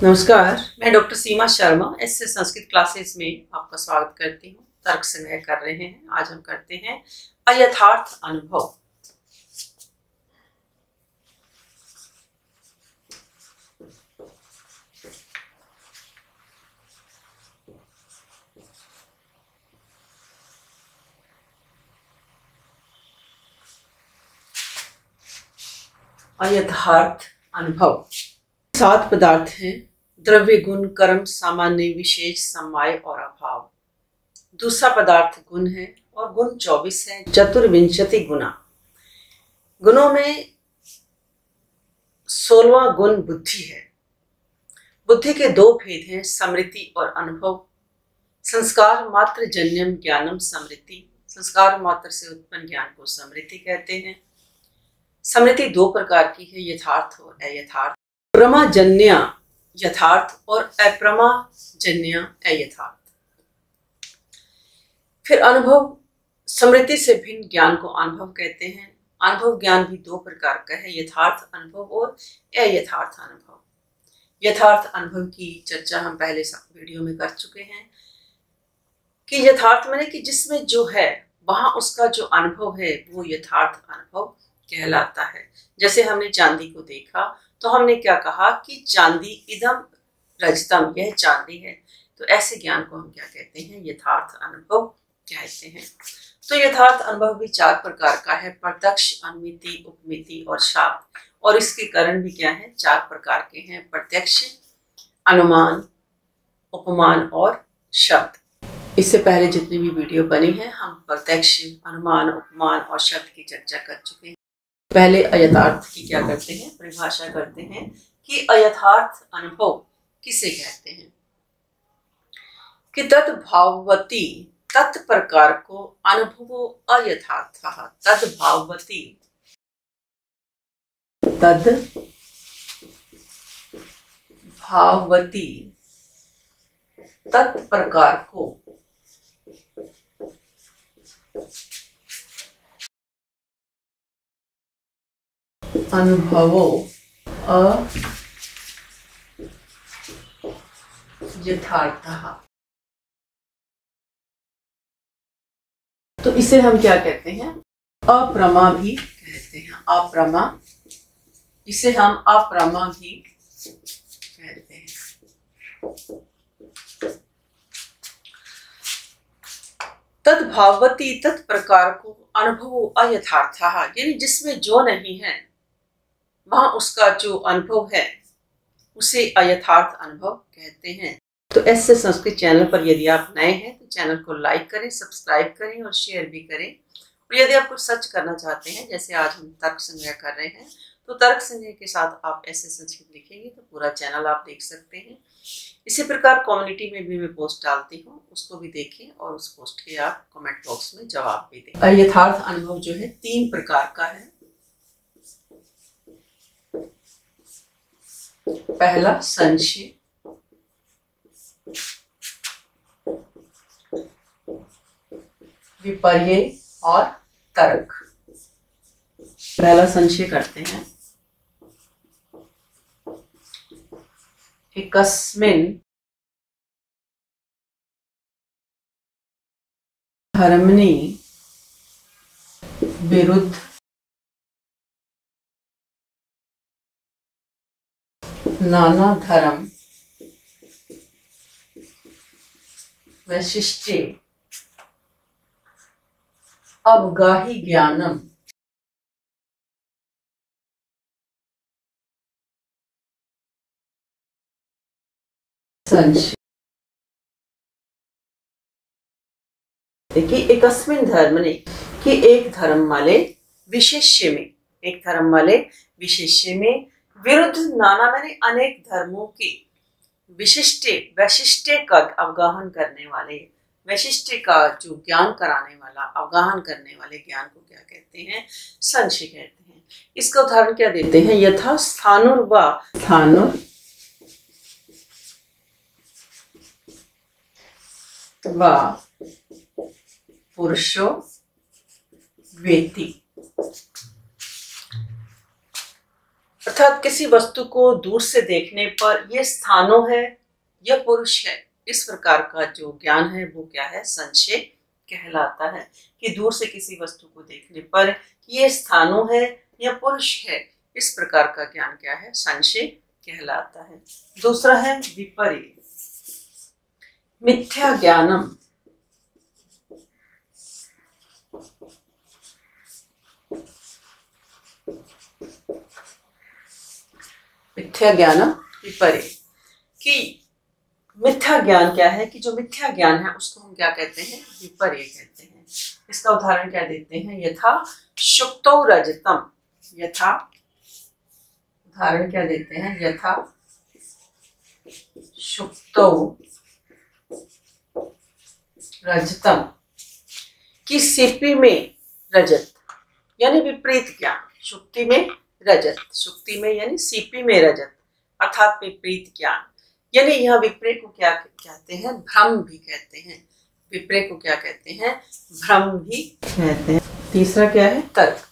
नमस्कार, मैं डॉक्टर सीमा Sharma S Sanskrit classes में आपका स्वागत करती हूँ। तर्क संग्रह कर रहे हैं। आज हम करते हैं अयथार्थ अनुभव। अयथार्थ अनुभव 7 पदार्थ हैं: द्रव्य, गुण, कर्म, सामान्य, विशेष, समवाय और अभाव। दूसरा पदार्थ गुण है और गुण 24 है। चतुर्विंशति गुणा। गुणों में 16वां गुण बुद्धि है। बुद्धि के 2 भेद हैं, स्मृति और अनुभव। संस्कार मात्र जन्यम ज्ञानम स्मृति। संस्कार मात्र से उत्पन्न ज्ञान को स्मृति कहते हैं। स्मृति 2 प्रकार की है, यथार्थ और अयथार्थ। प्रमाजन्य यथार्थ और अप्रमाजन्य अयथार्थ। फिर अनुभव। स्मृति से भिन्न ज्ञान को अनुभव कहते हैं। अनुभव ज्ञान भी 2 प्रकार का है, यथार्थ अनुभव और अयथार्थ अनुभव। यथार्थ अनुभव की चर्चा हम पहले वीडियो में कर चुके हैं कि यथार्थ माने कि जिसमें जो है वहां उसका जो अनुभव है वो यथार्थ अनुभव कहलाता है। जैसे हमने चांदी को देखा तो हमने क्या कहा कि चांदी इदम रजतम, यह चांदी है। तो ऐसे ज्ञान को हम क्या कहते हैं? यथार्थ अनुभव कहते हैं। तो यथार्थ अनुभव भी 4 प्रकार का है, प्रत्यक्ष, अनुमिति, उपमिति और शाब्द। और इसके कारण भी क्या है? 4 प्रकार के हैं, प्रत्यक्ष, अनुमान, उपमान और शब्द। इससे पहले जितनी भी वीडियो बनी है हम प्रत्यक्ष, अनुमान, उपमान और शब्द की चर्चा कर चुके हैं। पहले अयथार्थ की क्या करते हैं? परिभाषा करते हैं कि अयथार्थ अनुभव किसे कहते हैं? कि तद्भाववती तत्प्रकार को अनुभवो अयथार्थः। तद्भाववती तत्प्रकार को अनुभवो अयथार्थः। तो इसे हम क्या कहते हैं? अप्रमा भी कहते हैं। अप्रमा, इसे हम अप्रमा भी कहते हैं। तद्भाववती तत्प्रकार को अनुभवो अयथार्थः, यानी जिसमें जो नहीं है वहां उसका जो अनुभव है उसे अयथार्थ अनुभव कहते हैं। तो ऐसे संस्कृत चैनल पर यदि आप नए हैं तो चैनल को लाइक करें, सब्सक्राइब करें और शेयर भी करें। और यदि आप कुछ सर्च करना चाहते हैं, जैसे आज हम तर्क संग्रह कर रहे हैं, तो तर्क संग्रह के साथ आप ऐसे संस्कृत लिखेंगे तो पूरा चैनल आप देख सकते हैं। इसी प्रकार कम्युनिटी में भी मैं पोस्ट डालती हूँ, उसको भी देखें और उस पोस्ट के आप कमेंट बॉक्स में जवाब भी दें। अयथार्थ अनुभव जो है 3 प्रकार का है। पहला संशय, विपर्य और तर्क। पहला संशय करते हैं। एकस्मिन् धर्मणि विरुद्ध नाना धर्म वैशिष्ट्ये अवगाही ज्ञानम संशय। देखिए, एकस्मिन धर्मणि कि एक धर्म वाले विशेष्य में, एक धर्म वाले विशेष्य में, विरुद्ध नाना माने अनेक धर्मों के, विशिष्ट वैशिष्ट्य का अवगाहन करने वाले, वैशिष्ट्य का जो ज्ञान कराने वाला, अवगाहन करने वाले ज्ञान को क्या कहते हैं? संशय कहते हैं। इसका उदाहरण क्या देते हैं? यथा स्थानुर्वा स्थानुर वा पुरुषो वेति। अर्थात किसी वस्तु को दूर से देखने पर यह स्थानों है या पुरुष है, इस प्रकार का जो ज्ञान है वो क्या है, संशय कहलाता है। कि दूर से किसी वस्तु को देखने पर ये स्थानों है या पुरुष है, इस प्रकार का ज्ञान क्या है, संशय कहलाता है। दूसरा है विपर्य। मिथ्या ज्ञानम। मिथ्या ज्ञानम विपर्य। कि मिथ्या ज्ञान क्या है, कि जो मिथ्या ज्ञान है उसको हम क्या कहते हैं, विपर्य कहते हैं। इसका उदाहरण क्या देते हैं, यथा शुक्तौ रजतम। यथा, उदाहरण क्या देते हैं, यथा शुक्तौ रजतम। कि सीपी में रजत, यानी विपरीत ज्ञान। शुक्ति में रजत, शुक्ति में यानी सीपी में रजत, अर्थात विपरीत ज्ञान। यानी यह विपर्य को क्या कहते हैं, भ्रम भी कहते हैं। विपर्य को क्या कहते हैं, भ्रम भी कहते हैं। तीसरा क्या है, तर्क।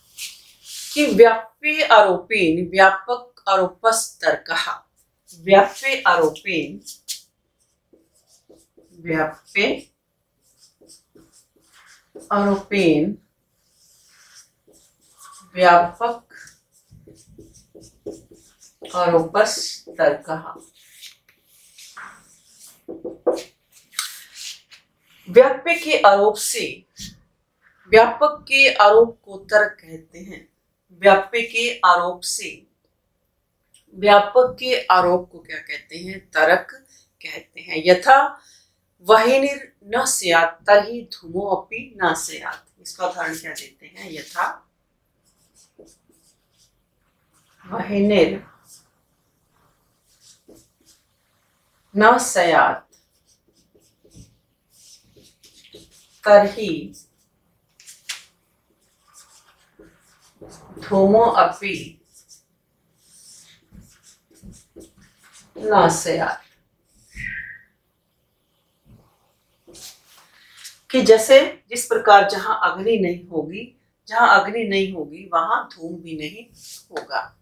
कि व्याप्य आरोपेन व्यापक आरोपस तर्कः। व्याप्य आरोपेन, व्याप्य आरोपेन व्यापक आरोपस तर्कः। व्याप्य के आरोप से, व्यापक के आरोप को तर्क कहते हैं। व्याप्य के आरोप से, व्यापक के आरोप को क्या कहते हैं, तर्क कहते हैं। यथा वह्निर् न स्यात् तर्हि धूमो अपि न स्यात्। इसका उदाहरण क्या देते हैं, यथा वह्निर् न स्यात् तर्हि धूमो अपि न स्यात्। कि जैसे, जिस प्रकार जहां अग्नि नहीं होगी, जहां अग्नि नहीं होगी वहां धूम भी नहीं होगा।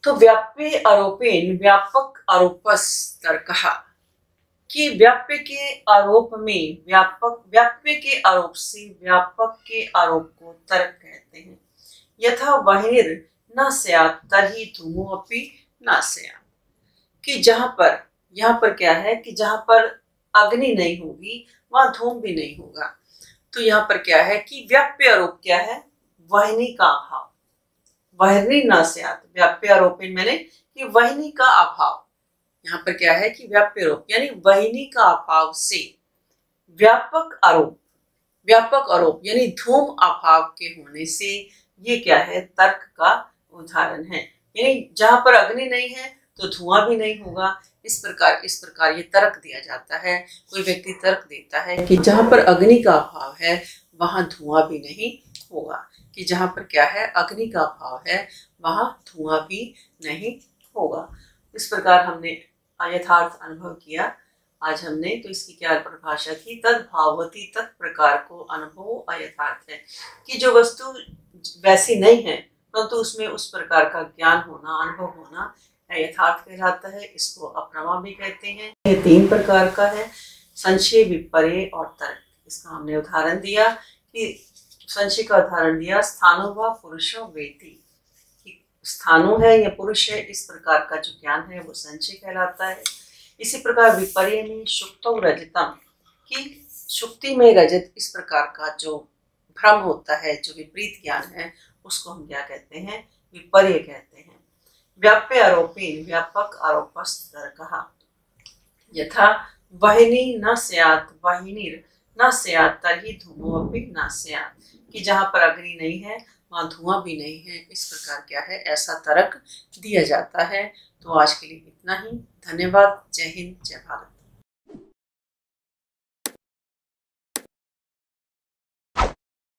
तो व्याप्य आरोपेन व्यापक आरोपस तर्कः। कि व्याप्य के आरोप में, व्याप्य के आरोप से व्यापक के आरोप को तर्क कहते हैं। यथा वह्निर् न स्यात् तर्हि धूमो अपि न स्यात्। कि जहां पर, यहाँ पर क्या है, कि जहां पर अग्नि नहीं होगी वहां धूम भी नहीं होगा। तो यहाँ पर क्या है, कि व्याप्य आरोप क्या है, वह्नि का अभाव। वह्नि न स्यात्, व्याप्य आरोपेन मैंने कि वह्नि का अभाव। यहाँ पर क्या है, कि व्याप्य आरोप यानी वह्नि का अभाव से व्यापक आरोप, व्यापक आरोप यानी धूम अभाव के होने से, ये क्या है, तर्क का उदाहरण है। यानी जहां पर अग्नि नहीं है तो धुआं भी नहीं होगा। इस प्रकार ये तर्क दिया जाता है। कोई व्यक्ति तर्क देता है कि जहां पर अग्नि का अभाव है वहां धुआं भी नहीं होगा। कि जहां पर क्या है, अग्नि का अभाव है वहां धुआं भी नहीं होगा। इस प्रकार हमने यथार्थ अनुभव किया। आज हमने तो इसकी क्या परिभाषा की, तद्भावती तत्प्रकार को अनुभव अयथार्थ है। कि जो वस्तु वैसी नहीं है परंतु उसमें उस प्रकार का ज्ञान होना, अनुभव होना यथार्थ कहलाता है। इसको अप्रमा भी कहते हैं। ये 3 प्रकार का है, संशय, विपर्य और तर्क। इसका हमने उदाहरण दिया कि संशय का उदाहरण दिया, स्थानो व पुरुषो वेति। स्थानों है या पुरुष है, इस प्रकार का जो ज्ञान है वो संशय कहलाता है। इसी प्रकार विपर्य में शुक्तौ रजतम, कि शुक्ति में रजत, इस प्रकार का जो भ्रम होता है, जो विपरीत ज्ञान है, उसको हम क्या कहते हैं, विपर्य कहते हैं। व्याप्य आरोपेन व्यापक आरोपस तर्कः। यथा वह्नि न स्यात् वह्निर् न स्यात् तर्हि धूमो अपि न स्यात्। कि जहां पर अग्नि नहीं है वहां धुआं भी नहीं है। इस प्रकार क्या है, ऐसा तर्क दिया जाता है। तो आज के लिए इतना ही। धन्यवाद। जय हिंद, जय भारत।